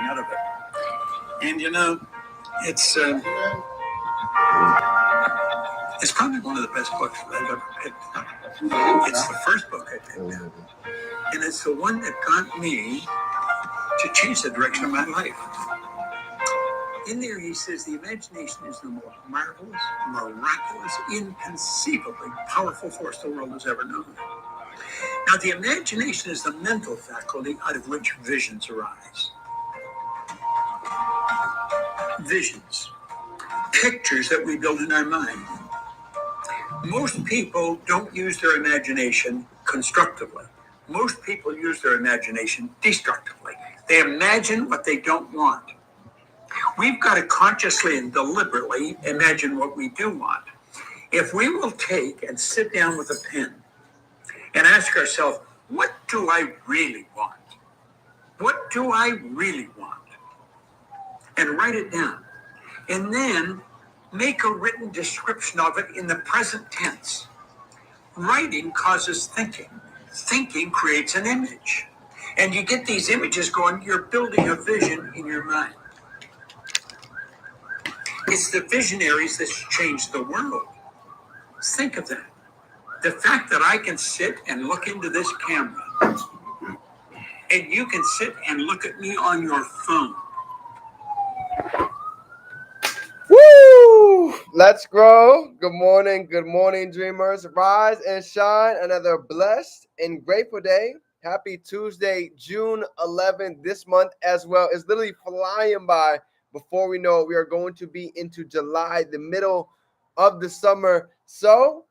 out of it. And it's probably one of the best books that I've ever picked up. It's the first book I picked up, and it's the one that got me to change the direction of my life. In there, he says the imagination is the most marvelous, miraculous, inconceivably powerful force the world has ever known. Now, the imagination is the mental faculty out of which visions arise. Visions, pictures that we build in our mind. Most people don't use their imagination constructively. Most people use their imagination destructively. They imagine what they don't want. We've got to consciously and deliberately imagine what we do want. If we will take and sit down with a pen and ask ourselves, what do I really want? What do I really want? And write it down. And then make a written description of it in the present tense. Writing causes thinking. Thinking creates an image. And you get these images going, you're building a vision in your mind. It's the visionaries that change the world. Think of that. The fact that I can sit and look into this camera, and you can sit and look at me on your phone. Woo! Let's grow. Good morning, dreamers. Rise and shine. Another blessed and grateful day. Happy Tuesday, June 11th. This month as well is literally flying by. Before we know it, we are going to be into July, the middle of the summer. So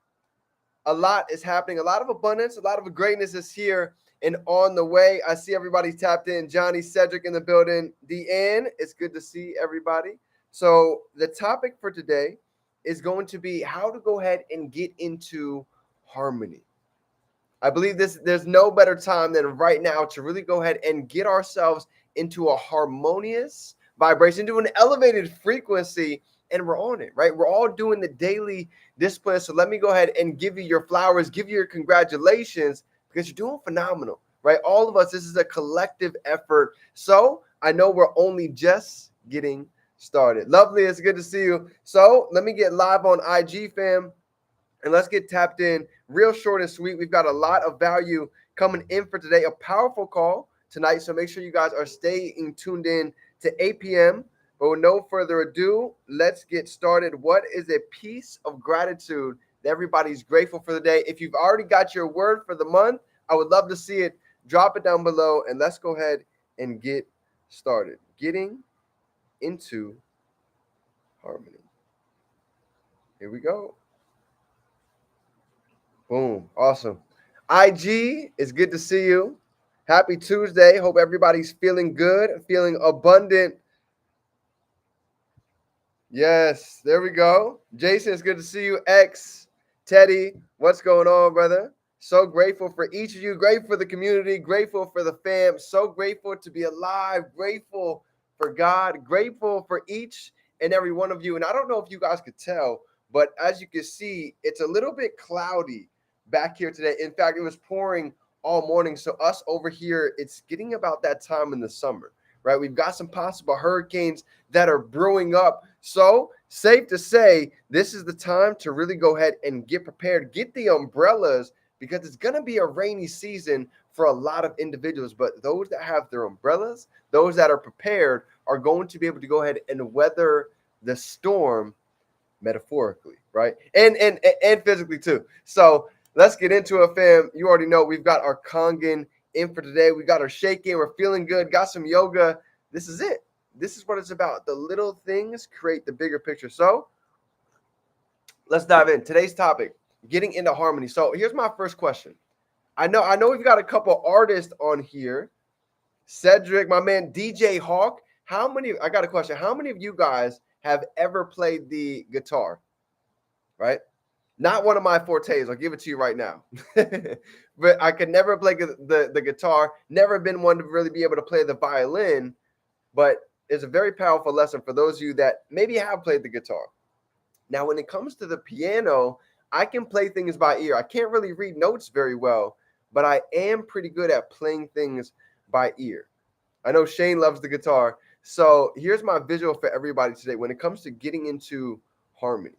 a lot is happening. A lot of abundance, a lot of greatness is here and on the way. I see everybody tapped in. Johnny, Cedric in the building. Deanne, it's good to see everybody. So the topic for today is going to be how to go ahead and get into harmony. I believe there's no better time than right now to really go ahead and get ourselves into a harmonious vibration, to an elevated frequency, and we're on it, right? We're all doing the daily discipline. So let me go ahead and give you your flowers, give you your congratulations, because you're doing phenomenal, right? All of us, this is a collective effort. So I know we're only just getting started. Lovely, it's good to see you. So let me get live on IG, fam, and let's get tapped in real short and sweet. We've got a lot of value coming in for today, a powerful call tonight. So make sure you guys are staying tuned in to 8 p.m. But with no further ado, let's get started. What is a piece of gratitude that everybody's grateful for the day? If you've already got your word for the month, I would love to see it. Drop it down below, and let's go ahead and get started. Getting into harmony. Here we go. Boom. Awesome. IG, it's good to see you. Happy Tuesday. Hope everybody's feeling good, feeling abundant. Yes, there we go. Jason, it's good to see you. X, Teddy, what's going on, brother? So grateful for each of you. Grateful for the community. Grateful for the fam. So grateful to be alive. Grateful for God. Grateful for each and every one of you. And I don't know if you guys could tell, but as you can see, it's a little bit cloudy back here today. In fact, it was pouring all morning. So us over here, it's getting about that time in the summer, right? We've got some possible hurricanes that are brewing up. So safe to say, this is the time to really go ahead and get prepared. Get the umbrellas, because it's going to be a rainy season for a lot of individuals. But those that have their umbrellas, those that are prepared, are going to be able to go ahead and weather the storm metaphorically, right? And physically too. So let's get into it, fam. You already know we've got our Kangen in for today. We got our shaking. We're feeling good. Got some yoga. This is it. This is what it's about. The little things create the bigger picture. So let's dive in. Today's topic, getting into harmony. So here's my first question. I know we've got a couple artists on here. Cedric, my man, DJ Hawk. I got a question. How many of you guys have ever played the guitar? Right? Not one of my fortes. I'll give it to you right now. But I could never play the guitar. Never been one to really be able to play the violin. But it's a very powerful lesson for those of you that maybe have played the guitar. Now, when it comes to the piano, I can play things by ear. I can't really read notes very well, but I am pretty good at playing things by ear. I know Shane loves the guitar. So here's my visual for everybody today when it comes to getting into harmony.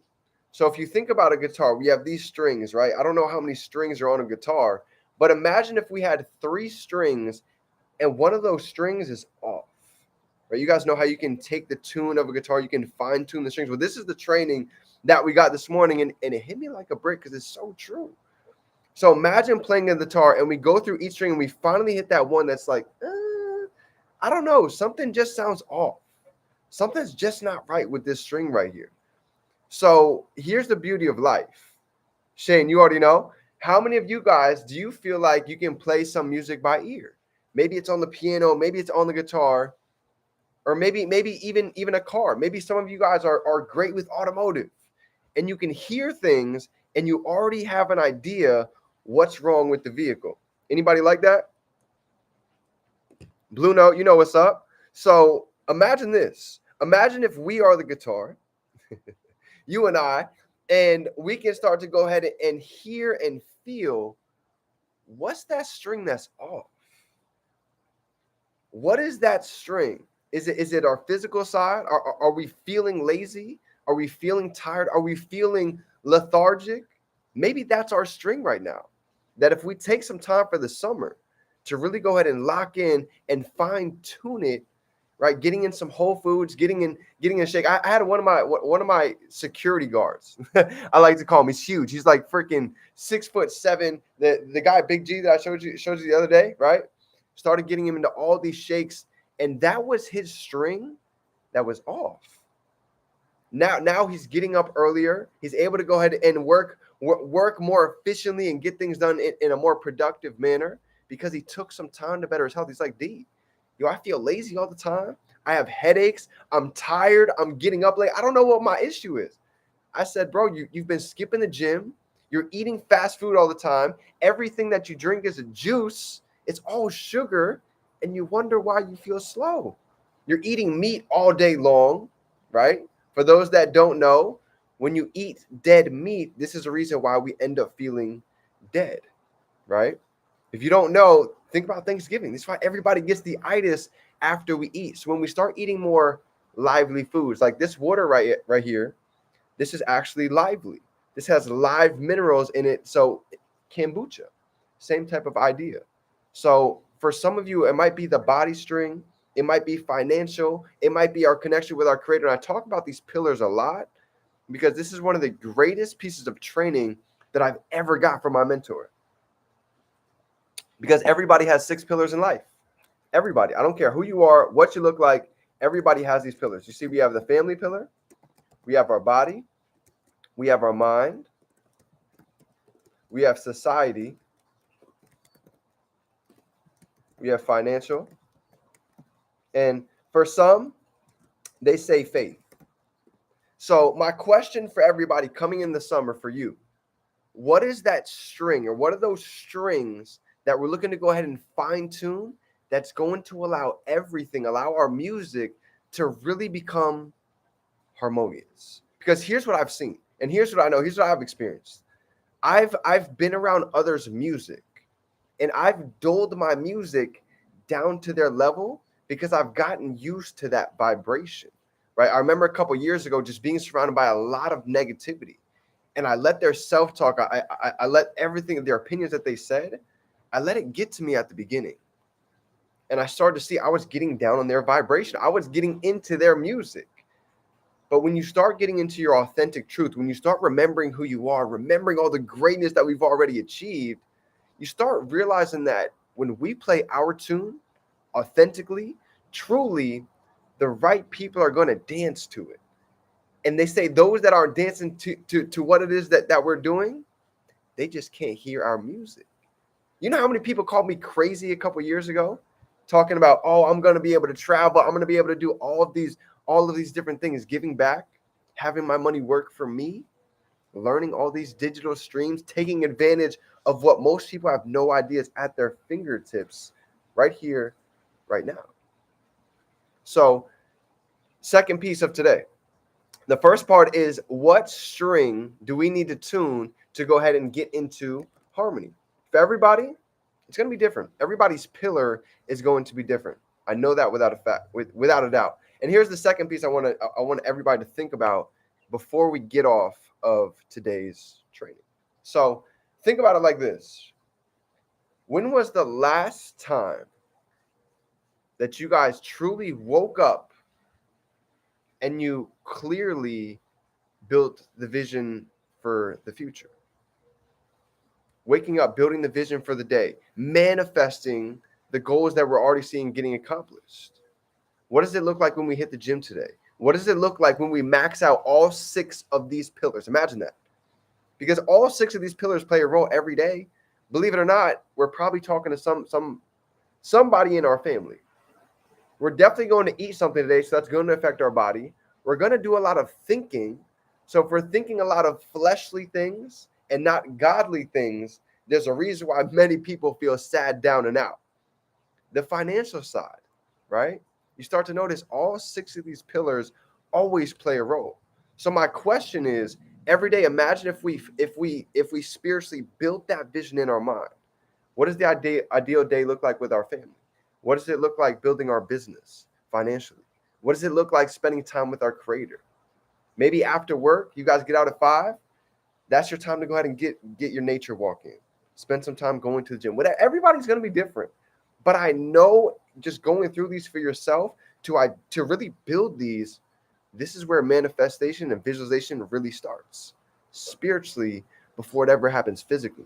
So if you think about a guitar, we have these strings, right? I don't know how many strings are on a guitar, but imagine if we had 3 strings and one of those strings is off. Right? You guys know how you can take the tune of a guitar, you can fine tune the strings. Well, this is the training that we got this morning, and it hit me like a brick because it's so true. So imagine playing the guitar and we go through each string and we finally hit that one that's like, I don't know, something just sounds off. Something's just not right with this string right here. So here's the beauty of life. Shane, you already know. How many of you guys do you feel like you can play some music by ear? Maybe it's on the piano, maybe it's on the guitar, or maybe even a car. Maybe some of you guys are great with automotive and you can hear things and you already have an idea what's wrong with the vehicle. Anybody like that? Blue Note, you know what's up. So imagine this. Imagine if we are the guitar, you and I, and we can start to go ahead and hear and feel what's that string that's off. What is that string? Is it our physical side? Are we feeling lazy? Are we feeling tired? Are we feeling lethargic? Maybe that's our string right now. That if we take some time for the summer to really go ahead and lock in and fine tune it, right? Getting in some Whole Foods, getting in a shake. I had one of my security guards. I like to call him. He's huge. He's like freaking 6'7". The guy Big G that I showed you the other day, right? Started getting him into all these shakes, and that was his string that was off. Now he's getting up earlier. He's able to go ahead and work more efficiently and get things done in a more productive manner because he took some time to better his health. He's like, D, I feel lazy all the time. I have headaches. I'm tired. I'm getting up late. I don't know what my issue is. I said, bro, you've been skipping the gym. You're eating fast food all the time. Everything that you drink is a juice. It's all sugar. And you wonder why you feel slow. You're eating meat all day long, right? For those that don't know, when you eat dead meat, this is a reason why we end up feeling dead, right? If you don't know, think about Thanksgiving. This is why everybody gets the itis after we eat. So when we start eating more lively foods, like this water right here, this is actually lively. This has live minerals in it. So kombucha, same type of idea. So for some of you, it might be the body string. It might be financial. It might be our connection with our creator. And I talk about these pillars a lot because this is one of the greatest pieces of training that I've ever got from my mentor. Because everybody has 6 pillars in life. Everybody. I don't care who you are, what you look like. Everybody has these pillars. You see, we have the family pillar. We have our body. We have our mind. We have society. We have financial. And for some, they say faith. So my question for everybody coming in the summer for you, what is that string or what are those strings that we're looking to go ahead and fine tune that's going to allow our music to really become harmonious? Because here's what I've seen and here's what I know. Here's what I've experienced. I've been around others' music and I've dulled my music down to their level because I've gotten used to that vibration, right? I remember a couple years ago just being surrounded by a lot of negativity and I let their self-talk, I let everything, their opinions that they said, I let it get to me at the beginning. And I started to see I was getting down on their vibration. I was getting into their music. But when you start getting into your authentic truth, when you start remembering who you are, remembering all the greatness that we've already achieved, you start realizing that when we play our tune authentically, truly, the right people are going to dance to it. And they say those that aren't dancing to what it is that we're doing, they just can't hear our music. You know how many people called me crazy a couple years ago talking about, oh, I'm going to be able to travel. I'm going to be able to do all of these different things, giving back, having my money work for me, learning all these digital streams, taking advantage of what most people have no idea is at their fingertips right here, right now. So second piece of today, the first part is what string do we need to tune to go ahead and get into harmony? For everybody, it's going to be different. Everybody's pillar is going to be different. I know that without a doubt. And here's the second piece I want everybody to think about before we get off of today's training. So think about it like this. When was the last time that you guys truly woke up and you clearly built the vision for the future? Waking up, building the vision for the day, manifesting the goals that we're already seeing getting accomplished. What does it look like when we hit the gym today? What does it look like when we max out all 6 of these pillars? Imagine that. Because all 6 of these pillars play a role every day. Believe it or not, we're probably talking to somebody in our family. We're definitely going to eat something today, so that's going to affect our body. We're going to do a lot of thinking. So if we're thinking a lot of fleshly things and not godly things, there's a reason why many people feel sad, down, and out. The financial side, right? You start to notice all 6 of these pillars always play a role. So my question is, every day, imagine if we spiritually built that vision in our mind. What does the ideal day look like with our family? What does it look like building our business financially? What does it look like spending time with our Creator? Maybe after work, you guys get out at 5. That's your time to go ahead and get your nature walk in. Spend some time going to the gym. Everybody's going to be different. But I know just going through these for yourself to really build these, this is where manifestation and visualization really starts spiritually before it ever happens physically.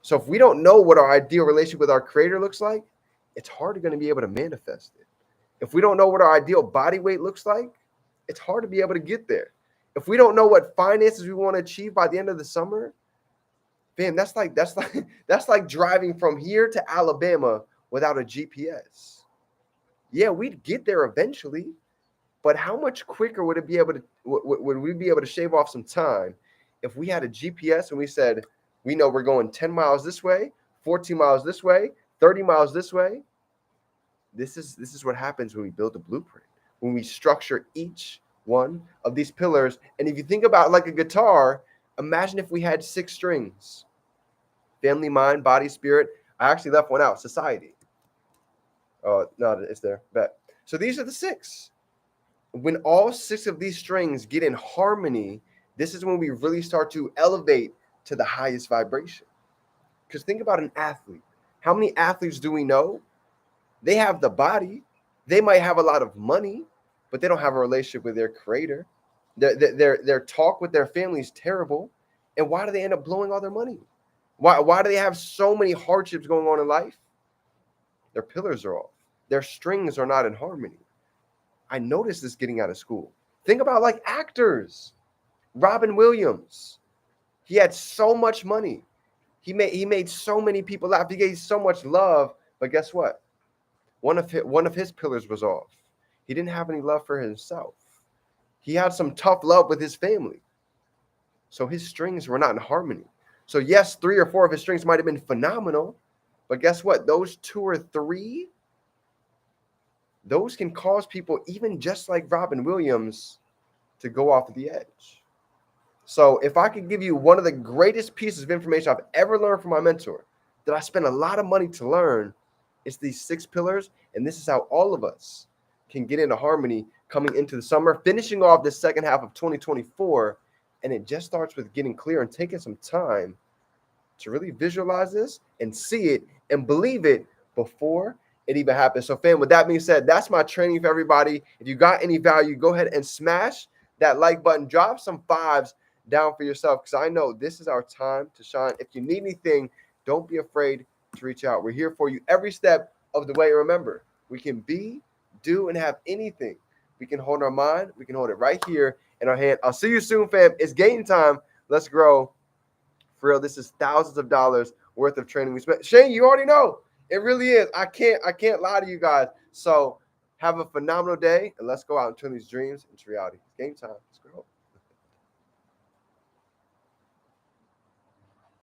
So if we don't know what our ideal relationship with our Creator looks like, it's hard going to be able to manifest it. If we don't know what our ideal body weight looks like, it's hard to be able to get there. If we don't know what finances we want to achieve by the end of the summer, man, that's like driving from here to Alabama without a GPS. Yeah, we'd get there eventually, but how much quicker would we be able to shave off some time if we had a GPS and we said, we know we're going 10 miles this way, 14 miles this way, 30 miles this way? This is what happens when we build a blueprint, when we structure each one of these pillars. And if you think about like a guitar, imagine if we had 6 strings: family, mind, body, spirit. I actually left one out: society. Oh, no, it's there. Bet. So these are the 6. When all 6 of these strings get in harmony, this is when we really start to elevate to the highest vibration. Because think about an athlete. How many athletes do we know? They have the body. They might have a lot of money, but they don't have a relationship with their Creator. Their talk with their family is terrible. And why do they end up blowing all their money? Why do they have so many hardships going on in life? Their pillars are off. Their strings are not in harmony. I noticed this getting out of school. Think about like actors. Robin Williams. He had so much money. He made so many people laugh. He gave so much love. But guess what? One of his pillars was off. He didn't have any love for himself. He had some tough love with his family. So his strings were not in harmony. So yes, 3 or 4 of his strings might have been phenomenal. But guess what? Those 2 or 3, those can cause people, even just like Robin Williams, to go off the edge. So if I could give you one of the greatest pieces of information I've ever learned from my mentor, that I spent a lot of money to learn, it's these 6 pillars. And this is how all of us can get into harmony coming into the summer, finishing off the second half of 2024. And it just starts with getting clear and taking some time to really visualize this and see it and believe it before it even happens. So fam, with that being said, that's my training for everybody. If you got any value, go ahead and smash that like button. Drop some 5s down for yourself, because I know this is our time to shine. If you need anything, don't be afraid to reach out. We're here for you every step of the way. Remember, we can be, do, and have anything. We can hold our mind. We can hold it right here in our hand. I'll see you soon, fam. It's game time. Let's grow. For real, this is thousands of dollars worth of training we spent. Shane, you already know. It really is. I can't lie to you guys. So have a phenomenal day, and let's go out and turn these dreams into reality. It's game time. Let's grow.